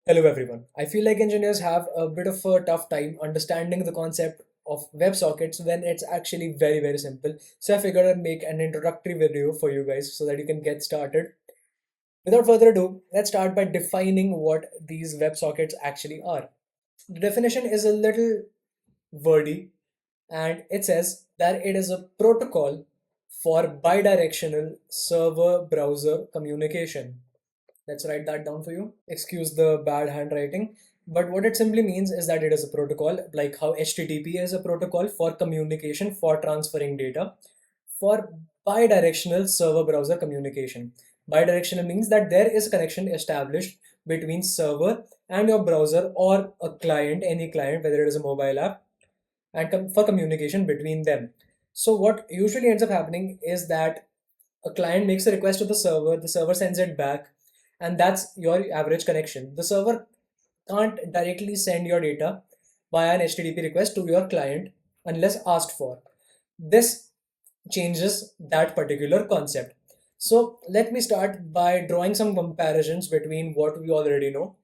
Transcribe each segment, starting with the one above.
Hello everyone. I feel like engineers have a bit of a tough time understanding the concept of WebSockets when it's actually very simple. So I figured I'd make an introductory video for you guys so that you can get started. Without further ado, let's start by defining what these WebSockets actually are. The definition is a little wordy and it says that it is a protocol for bidirectional server-browser communication. Let's write that down for you. Excuse the bad handwriting. But what it simply means is that it is a protocol, like how HTTP is a protocol for communication for transferring data, for bidirectional server browser communication. Bidirectional means that there is a connection established between server and your browser or a client, any client, whether it is a mobile app, and for communication between them. So what usually ends up happening is that a client makes a request to the server sends it back, and that's your average connection. The server can't directly send your data via an HTTP request to your client unless asked for. This changes that particular concept. So let me start by drawing some comparisons between what we already know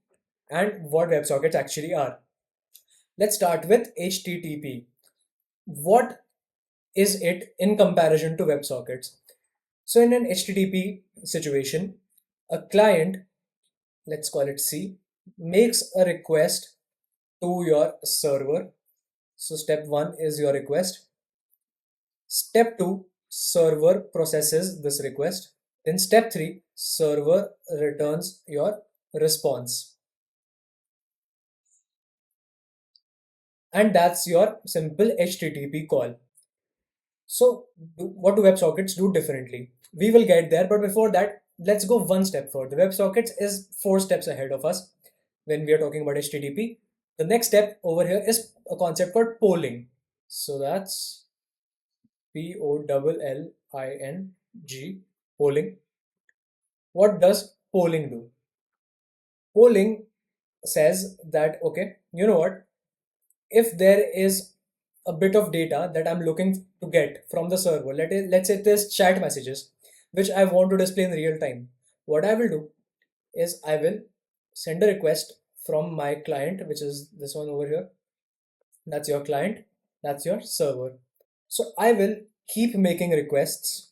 and what WebSockets actually are. Let's start with HTTP. What is it in comparison to WebSockets? So in an HTTP situation, a client, let's call it C, makes a request to your server. So step 1 is your request. Step 2, server processes this request. Then step 3, server returns your response. And that's your simple HTTP call. So what do WebSockets do differently? We will get there, but before that, let's go one step further. WebSockets is 4 steps ahead of us when we are talking about HTTP. The next step over here is a concept called polling. So that's POLLING, polling. What does polling do? Polling says that, okay, you know what? If there is a bit of data that I'm looking to get from the server, let's say there's chat messages, which I want to display in real time. What I will do is I will send a request from my client, which is this one over here. That's your client, that's your server. So I will keep making requests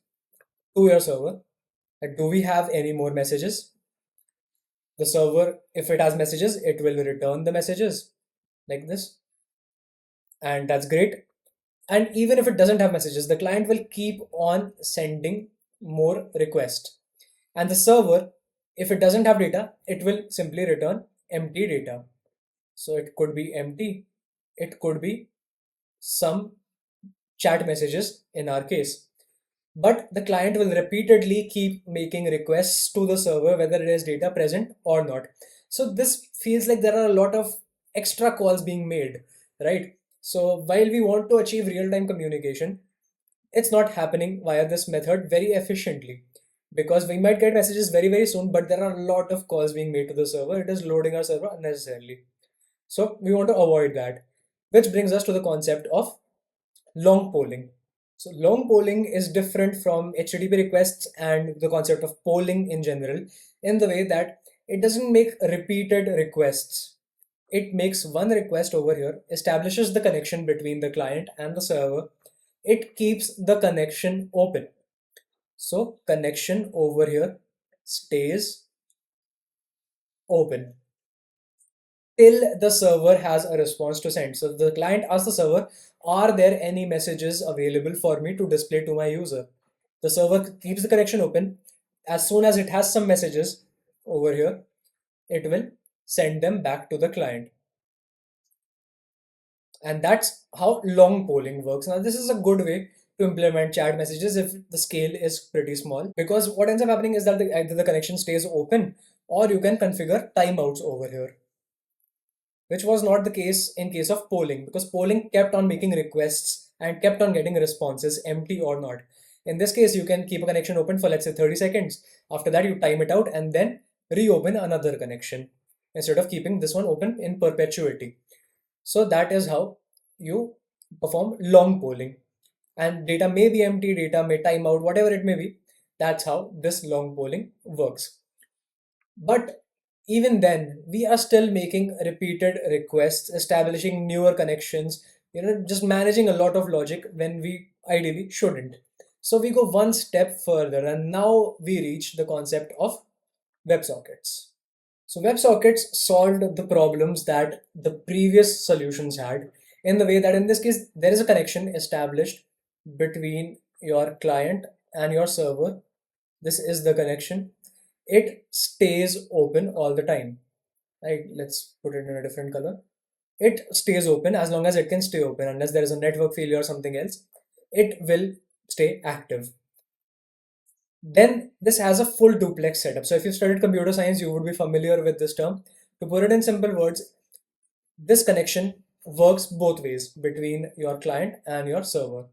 to your server. Do we have any more messages? The server, if it has messages, it will return the messages like this. And that's great. And even if it doesn't have messages, the client will keep on sending more requests. And the server, if it doesn't have data, it will simply return empty data. So it could be empty, it could be some chat messages in our case. But the client will repeatedly keep making requests to the server whether it is data present or not. So this feels like there are a lot of extra calls being made, right? So while we want to achieve real-time communication, it's not happening via this method very efficiently, because we might get messages very soon, but there are a lot of calls being made to the server. It is loading our server unnecessarily. So we want to avoid that, which brings us to the concept of long polling. So long polling is different from HTTP requests and the concept of polling in general, in the way that it doesn't make repeated requests. It makes one request over here, establishes the connection between the client and the server. It keeps the connection open. So connection over here stays open till the server has a response to send. So the client asks the server, are there any messages available for me to display to my user? The server keeps the connection open. As soon as it has some messages over here, it will send them back to the client. And that's how long polling works. Now, this is a good way to implement chat messages if the scale is pretty small, because what ends up happening is that either the connection stays open or you can configure timeouts over here, which was not the case in case of polling, because polling kept on making requests and kept on getting responses, empty or not. In this case, you can keep a connection open for, let's say, 30 seconds. After that, you time it out and then reopen another connection instead of keeping this one open in perpetuity. So that is how you perform long polling. And data may be empty, data may time out, whatever it may be. That's how this long polling works. But even then, we are still making repeated requests, establishing newer connections, just managing a lot of logic when we ideally shouldn't. So we go one step further, and now we reach the concept of WebSockets. So WebSockets solved the problems that the previous solutions had, in the way that in this case there is a connection established between your client and your server. This is the connection. It stays open all the time. Right? Let's put it in a different color. It stays open as long as it can stay open, unless there is a network failure or something else. It will stay active. Then this has a full duplex setup. So if you've studied computer science, you would be familiar with this term. To put it in simple words, this connection works both ways between your client and your server.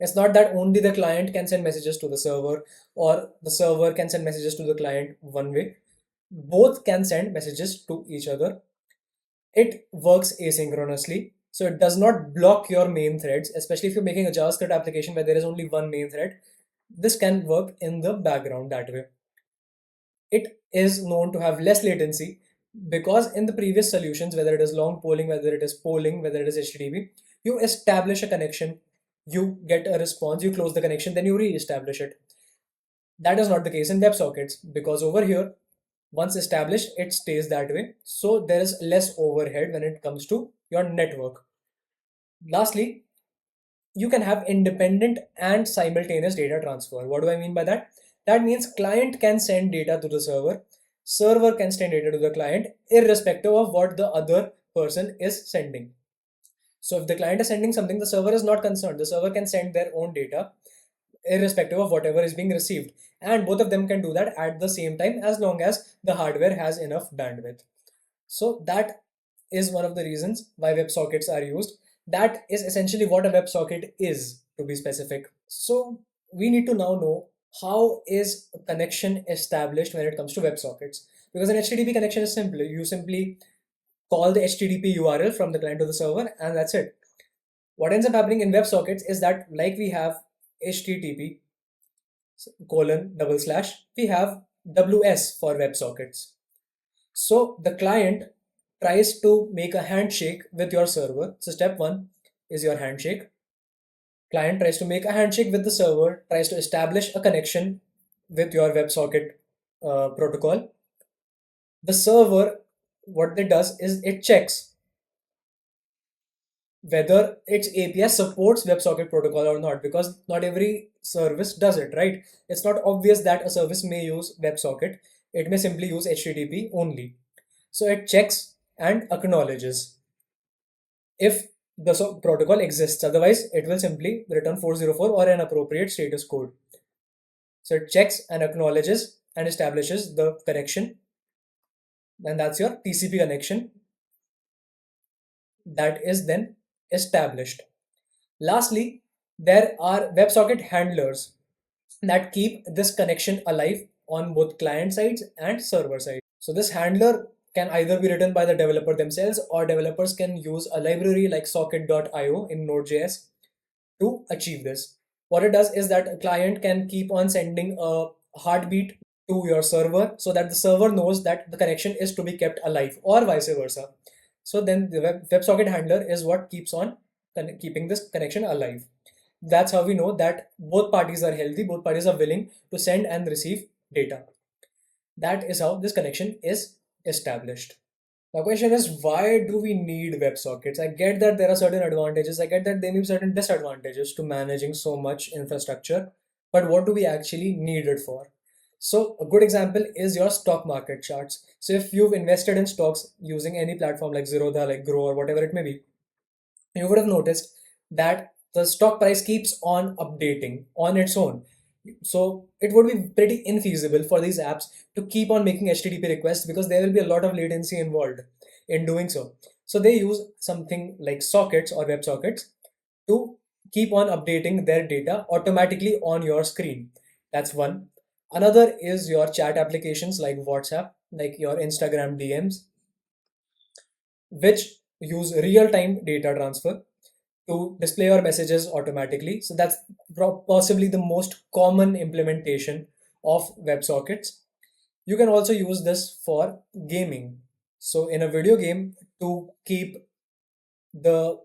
It's not that only the client can send messages to the server or the server can send messages to the client one way. Both can send messages to each other. It works asynchronously. So it does not block your main threads, especially if you're making a JavaScript application where there is only one main thread. This can work in the background that way. It is known to have less latency because in the previous solutions, whether it is long polling, whether it is polling, whether it is HTTP, you establish a connection, you get a response, you close the connection, then you re-establish it. That is not the case in WebSockets, because over here, once established, it stays that way. So there is less overhead when it comes to your network. Lastly, you can have independent and simultaneous data transfer. What do I mean by that? That means client can send data to the server can send data to the client, irrespective of what the other person is sending. So if the client is sending something, the server is not concerned. The server can send their own data, irrespective of whatever is being received. And both of them can do that at the same time as long as the hardware has enough bandwidth. So that is one of the reasons why WebSockets are used. That is essentially what a WebSocket is, to be specific. So we need to now know how is a connection established when it comes to WebSockets. Because an HTTP connection is simple. You simply call the HTTP URL from the client to the server, and that's it. What ends up happening in WebSockets is that, like we have HTTP colon double slash, we have WS for WebSockets. So the client tries to make a handshake with your server. So step one is your handshake. Client tries to make a handshake with the server, tries to establish a connection with your WebSocket protocol. The server, what it does is it checks whether its API supports WebSocket protocol or not, because not every service does it, right? It's not obvious that a service may use WebSocket. It may simply use HTTP only. So it checks and acknowledges if the protocol exists. Otherwise, it will simply return 404 or an appropriate status code. So it checks and acknowledges and establishes the connection. And that's your TCP connection that is then established. Lastly, there are WebSocket handlers that keep this connection alive on both client sides and server side. So this handler can either be written by the developer themselves, or developers can use a library like socket.io in Node.js to achieve this. What it does is that a client can keep on sending a heartbeat to your server so that the server knows that the connection is to be kept alive, or vice versa. So then the WebSocket handler is what keeps on keeping this connection alive. That's how we know that both parties are healthy, both parties are willing to send and receive data. That is how this connection is established. The question is, why do we need WebSockets? I get that there are certain advantages, I get that there may be certain disadvantages to managing so much infrastructure, but what do we actually need it for? So a good example is your stock market charts. So if you've invested in stocks using any platform like Zerodha, like Grow, or whatever it may be, you would have noticed that the stock price keeps on updating on its own. So it would be pretty infeasible for these apps to keep on making HTTP requests, because there will be a lot of latency involved in doing so. So they use something like sockets or WebSockets to keep on updating their data automatically on your screen. That's one. Another is your chat applications like WhatsApp, like your Instagram DMs, which use real-time data transfer to display your messages automatically. So that's possibly the most common implementation of WebSockets. You can also use this for gaming. So in a video game, to keep the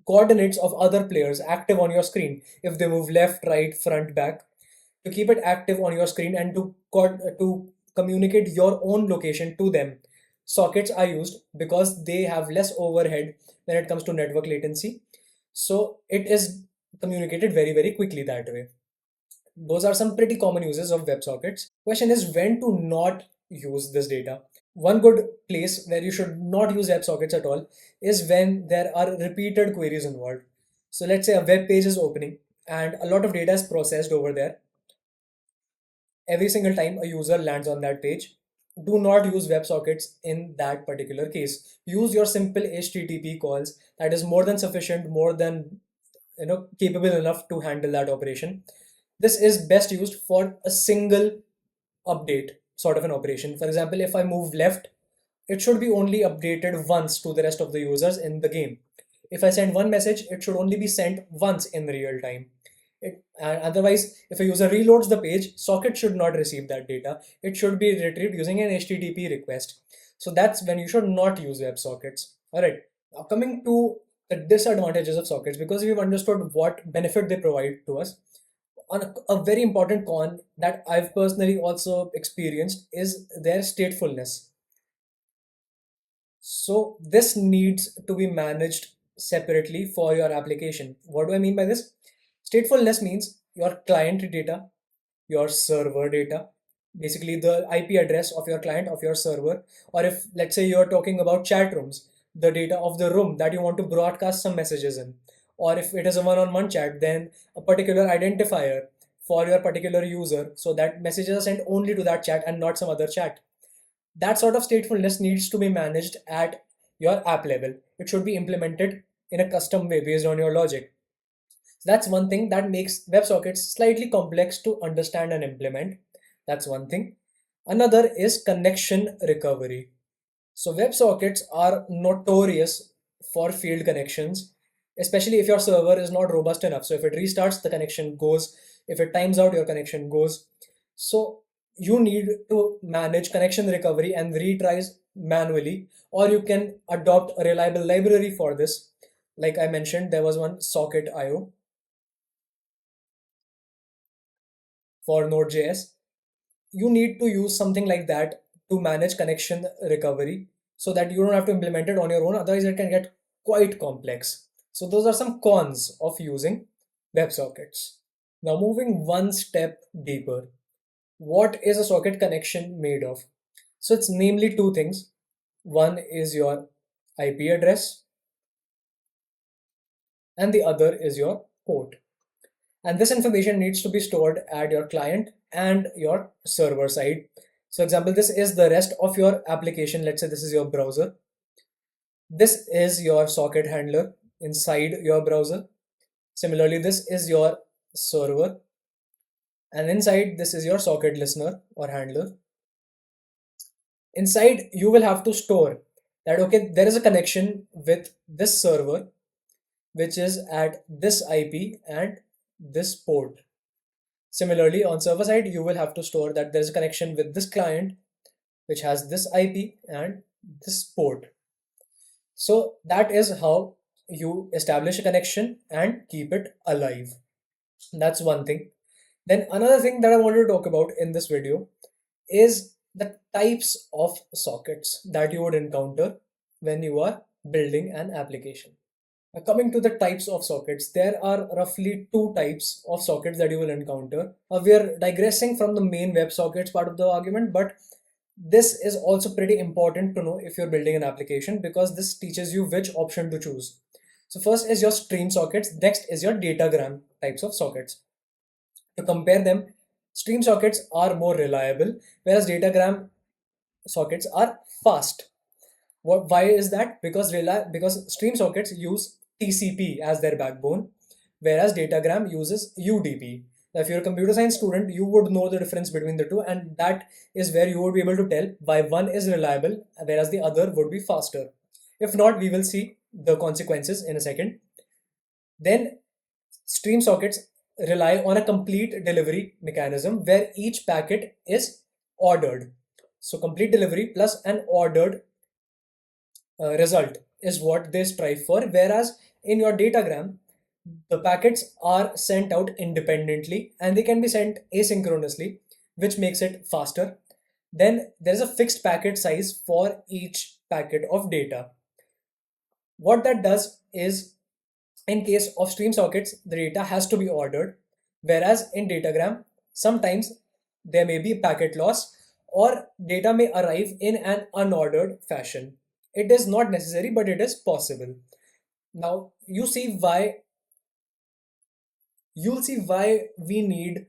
coordinates of other players active on your screen, if they move left, right, front, back, to keep it active on your screen and to communicate your own location to them, sockets are used because they have less overhead when it comes to network latency. So it is communicated very, very quickly that way. Those are some pretty common uses of WebSockets. Question is when to not use this data. One good place where you should not use WebSockets at all is when there are repeated queries involved. So let's say a web page is opening and a lot of data is processed over there. Every single time a user lands on that page, do not use WebSockets in that particular case. Use your simple HTTP calls. That is more than sufficient, more than capable enough to handle that operation. This is best used for a single update sort of an operation. For example, if I move left, it should be only updated once to the rest of the users in the game. If I send one message, it should only be sent once in real time. Otherwise, if a user reloads the page, socket should not receive that data. It should be retrieved using an HTTP request. So that's when you should not use WebSockets. All right. Now coming to the disadvantages of sockets, because we've understood what benefit they provide to us, a very important con that I've personally also experienced is their statefulness. So this needs to be managed separately for your application. What do I mean by this? Statefulness means your client data, your server data, basically the IP address of your client, of your server, or if let's say you're talking about chat rooms, the data of the room that you want to broadcast some messages in, or if it is a one-on-one chat, then a particular identifier for your particular user so that messages are sent only to that chat and not some other chat. That sort of statefulness needs to be managed at your app level. It should be implemented in a custom way based on your logic. So that's one thing that makes WebSockets slightly complex to understand and implement. That's one thing. Another is connection recovery. So WebSockets are notorious for failed connections, especially if your server is not robust enough. So if it restarts, the connection goes. If it times out, your connection goes. So you need to manage connection recovery and retries manually, or you can adopt a reliable library for this. Like I mentioned, there was one Socket.io for Node.js. You need to use something like that to manage connection recovery so that you don't have to implement it on your own. Otherwise, it can get quite complex. So those are some cons of using WebSockets. Now moving one step deeper. What is a socket connection made of? So it's namely two things. One is your IP address and the other is your port. And this information needs to be stored at your client and your server side. So example, this is the rest of your application. Let's say this is your browser. This is your socket handler inside your browser. Similarly, this is your server. And inside, this is your socket listener or handler. Inside, you will have to store that, okay, there is a connection with this server, which is at this IP and this port. Similarly, on server side, you will have to store that there is a connection with this client, which has this IP and this port. So that is how you establish a connection and keep it alive. That's one thing. Then another thing that I wanted to talk about in this video is the types of sockets that you would encounter when you are building an application. Now, coming to the types of sockets, there are roughly two types of sockets that you will encounter. We are digressing from the main WebSockets part of the argument, but this is also pretty important to know if you're building an application because this teaches you which option to choose. So first is your stream sockets, next is your datagram types of sockets. To compare them, stream sockets are more reliable, whereas datagram sockets are fast. Why is that? Because stream sockets use TCP as their backbone, whereas datagram uses UDP. Now, if you're a computer science student, you would know the difference between the two, and that is where you would be able to tell why one is reliable, whereas the other would be faster. If not, we will see the consequences in a second. Then, stream sockets rely on a complete delivery mechanism where each packet is ordered. So complete delivery plus an ordered result is what they strive for. Whereas in your datagram, the packets are sent out independently and they can be sent asynchronously, which makes it faster. Then there's a fixed packet size for each packet of data. What that does is, in case of stream sockets, the data has to be ordered, whereas in datagram, sometimes there may be packet loss or data may arrive in an unordered fashion. It is not necessary, but it is possible. Now you'll see why we need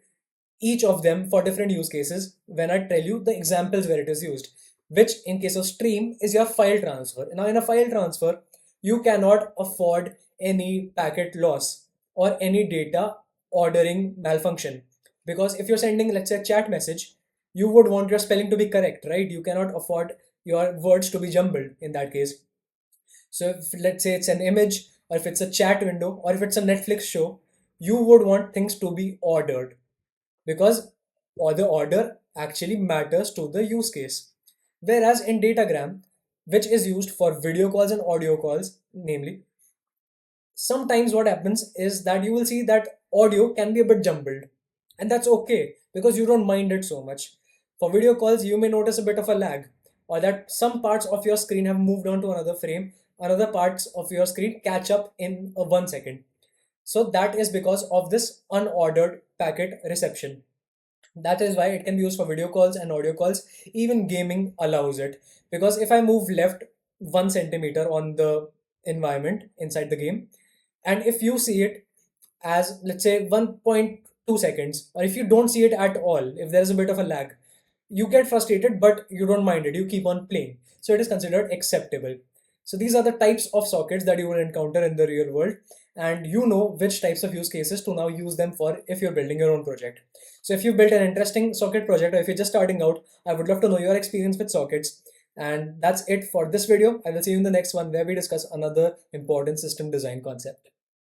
each of them for different use cases when I tell you the examples where it is used, which in case of stream is your file transfer. Now, in a file transfer, you cannot afford any packet loss or any data ordering malfunction. Because if you're sending, let's say, a chat message, you would want your spelling to be correct, right? You cannot afford your words to be jumbled in that case. So if let's say it's an image, or if it's a chat window, or if it's a Netflix show, you would want things to be ordered because the order actually matters to the use case. Whereas in datagram, which is used for video calls and audio calls, namely, sometimes what happens is that you will see that audio can be a bit jumbled, and that's okay because you don't mind it so much. For video calls, you may notice a bit of a lag, or that some parts of your screen have moved on to another frame, another parts of your screen catch up in a 1 second. So that is because of this unordered packet reception. That is why it can be used for video calls and audio calls. Even gaming allows it, because if I move left 1 centimeter on the environment inside the game, and if you see it as, let's say, 1.2 seconds, or if you don't see it at all, if there's a bit of a lag, you get frustrated, but you don't mind it. You keep on playing. So it is considered acceptable. So these are the types of sockets that you will encounter in the real world, and you know which types of use cases to now use them for if you're building your own project. So if you built an interesting socket project, or if you're just starting out, I would love to know your experience with sockets. And that's it for this video. I will see you in the next one where we discuss another important system design concept.